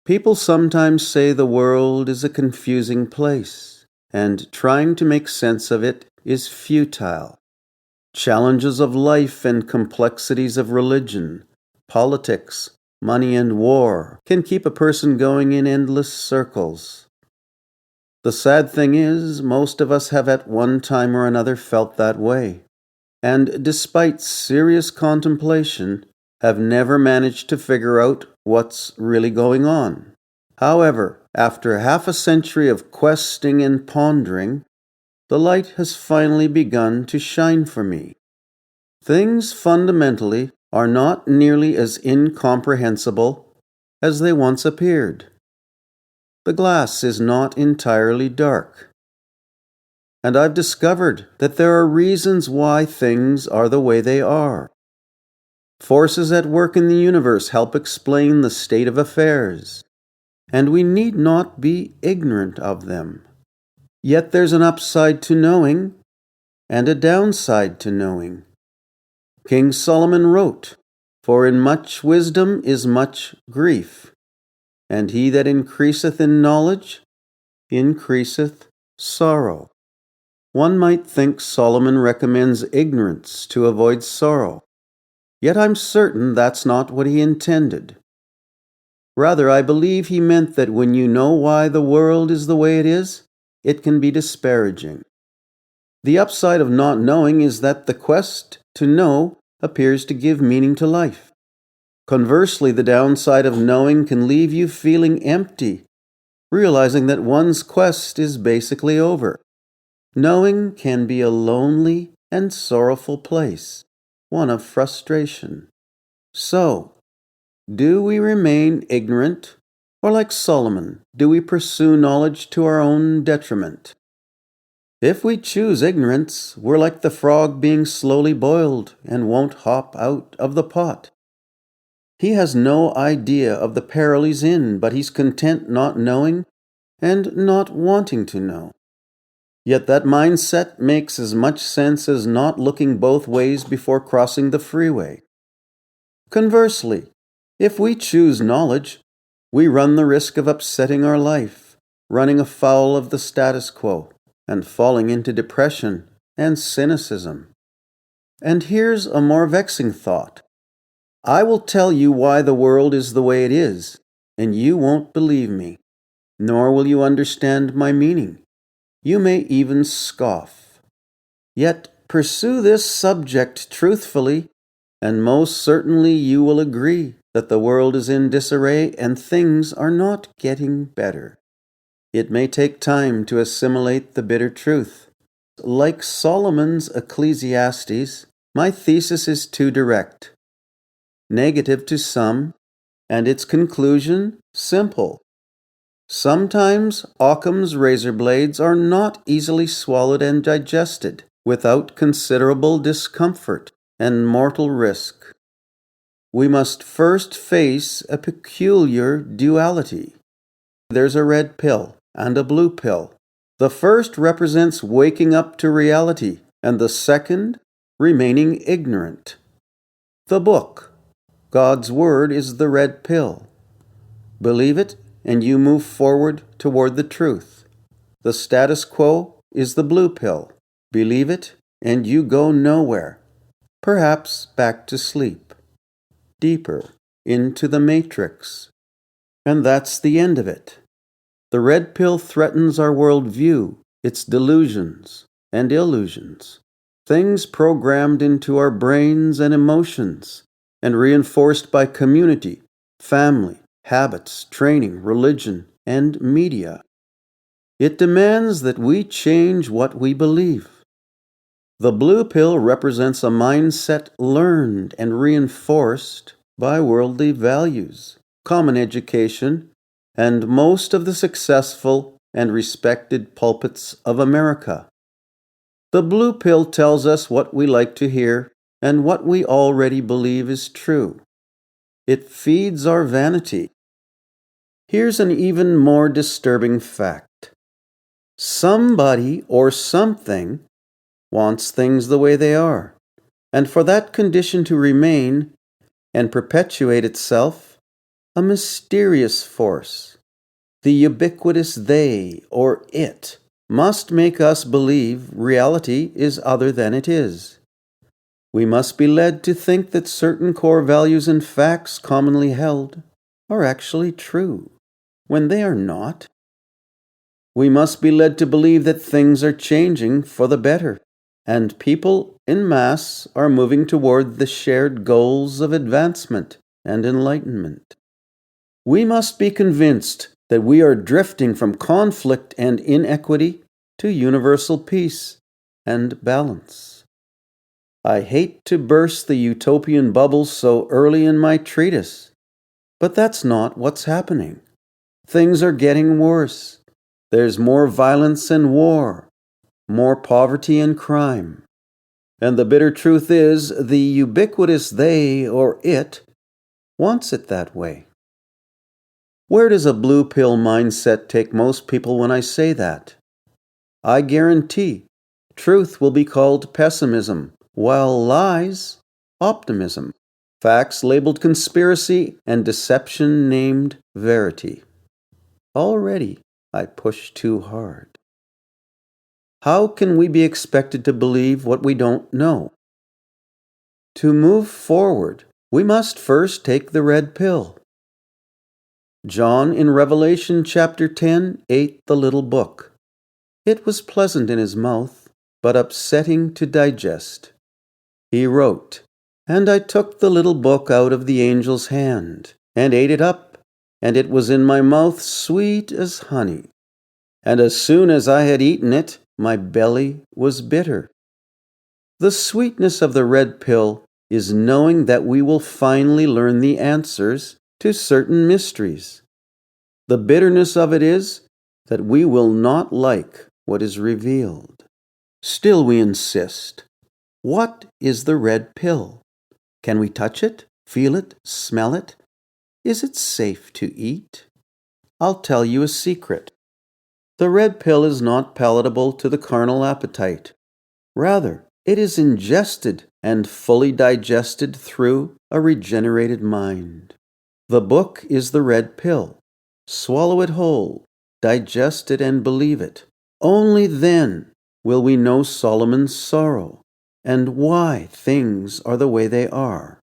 People sometimes say the world is a confusing place, and trying to make sense of it is futile. Challenges of life and complexities of religion, politics, money, and war can keep a person going in endless circles. The sad thing is, most of us have at one time or another felt that way, and despite serious contemplation, have never managed to figure out what's really going on. However, after half a century of questing and pondering, the light has finally begun to shine for me. Things fundamentally are not nearly as incomprehensible as they once appeared. The glass is not entirely dark. And I've discovered that there are reasons why things are the way they are. Forces at work in the universe help explain the state of affairs, and we need not be ignorant of them. Yet there's an upside to knowing and a downside to knowing. King Solomon wrote, "For in much wisdom is much grief, and he that increaseth in knowledge increaseth sorrow." One might think Solomon recommends ignorance to avoid sorrow, yet I'm certain that's not what he intended. Rather, I believe he meant that when you know why the world is the way it is, it can be disparaging. The upside of not knowing is that the quest to know appears to give meaning to life. Conversely, the downside of knowing can leave you feeling empty, realizing that one's quest is basically over. Knowing can be a lonely and sorrowful place, one of frustration. So, do we remain ignorant, or like Solomon, do we pursue knowledge to our own detriment? If we choose ignorance, we're like the frog being slowly boiled and won't hop out of the pot. He has no idea of the peril he's in, but he's content not knowing and not wanting to know. Yet that mindset makes as much sense as not looking both ways before crossing the freeway. Conversely, if we choose knowledge, we run the risk of upsetting our life, running afoul of the status quo, and falling into depression and cynicism. And here's a more vexing thought. I will tell you why the world is the way it is, and you won't believe me, nor will you understand my meaning. You may even scoff. Yet pursue this subject truthfully, and most certainly you will agree that the world is in disarray and things are not getting better. It may take time to assimilate the bitter truth. Like Solomon's Ecclesiastes, my thesis is too direct, negative to some, and its conclusion simple. Sometimes Occam's razor blades are not easily swallowed and digested without considerable discomfort and mortal risk. We must first face a peculiar duality. There's a red pill and a blue pill. The first represents waking up to reality, and the second, remaining ignorant. The book, God's Word, is the red pill. Believe it, and you move forward toward the truth. The status quo is the blue pill. Believe it, and you go nowhere. Perhaps back to sleep. Deeper, into the matrix. And that's the end of it. The red pill threatens our worldview, its delusions and illusions, things programmed into our brains and emotions, and reinforced by community, family, habits, training, religion, and media. It demands that we change what we believe. The blue pill represents a mindset learned and reinforced by worldly values, common education, and most of the successful and respected pulpits of America. The blue pill tells us what we like to hear and what we already believe is true. It feeds our vanity. Here's an even more disturbing fact. Somebody or something wants things the way they are, and for that condition to remain and perpetuate itself, a mysterious force. The ubiquitous they or it must make us believe reality is other than it is. We must be led to think that certain core values and facts commonly held are actually true, when they are not. We must be led to believe that things are changing for the better, and people en masse are moving toward the shared goals of advancement and enlightenment. We must be convinced that we are drifting from conflict and inequity to universal peace and balance. I hate to burst the utopian bubble so early in my treatise, but that's not what's happening. Things are getting worse. There's more violence and war, more poverty and crime. And the bitter truth is, the ubiquitous they or it wants it that way. Where does a blue pill mindset take most people when I say that? I guarantee truth will be called pessimism, while lies, optimism. Facts labeled conspiracy and deception named verity. Already, I push too hard. How can we be expected to believe what we don't know? To move forward, we must first take the red pill. John in Revelation chapter 10 ate the little book. It was pleasant in his mouth, but upsetting to digest. He wrote, "And I took the little book out of the angel's hand, and ate it up, and it was in my mouth sweet as honey. And as soon as I had eaten it, my belly was bitter." The sweetness of the red pill is knowing that we will finally learn the answers to certain mysteries. The bitterness of it is that we will not like what is revealed. Still we insist. What is the red pill? Can we touch it, feel it, smell it? Is it safe to eat? I'll tell you a secret. The red pill is not palatable to the carnal appetite. Rather, it is ingested and fully digested through a regenerated mind. The book is the red pill. Swallow it whole, digest it and believe it. Only then will we know Solomon's sorrow and why things are the way they are.